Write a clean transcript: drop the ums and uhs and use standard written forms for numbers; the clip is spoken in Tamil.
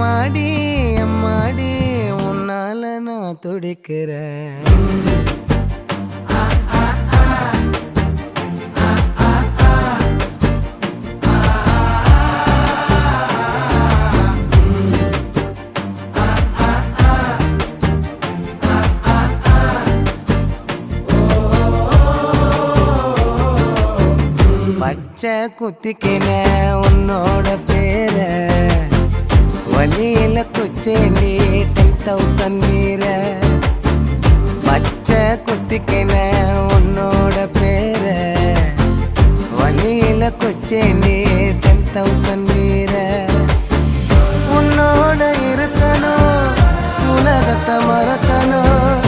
எம்மாடி எம்மாடி உன்னால நான் துடிக்கிறேன். பச்சை குத்திக்கின உன்னோட பேர வலியில குச்சேண்டி 10,000 வீர. பச்சை குத்திக்கின உன்னோட பேர வலியில குச்சேண்டி 10,000 வீர. உன்னோட இருக்கணும் உலகத்தை மறக்கணும்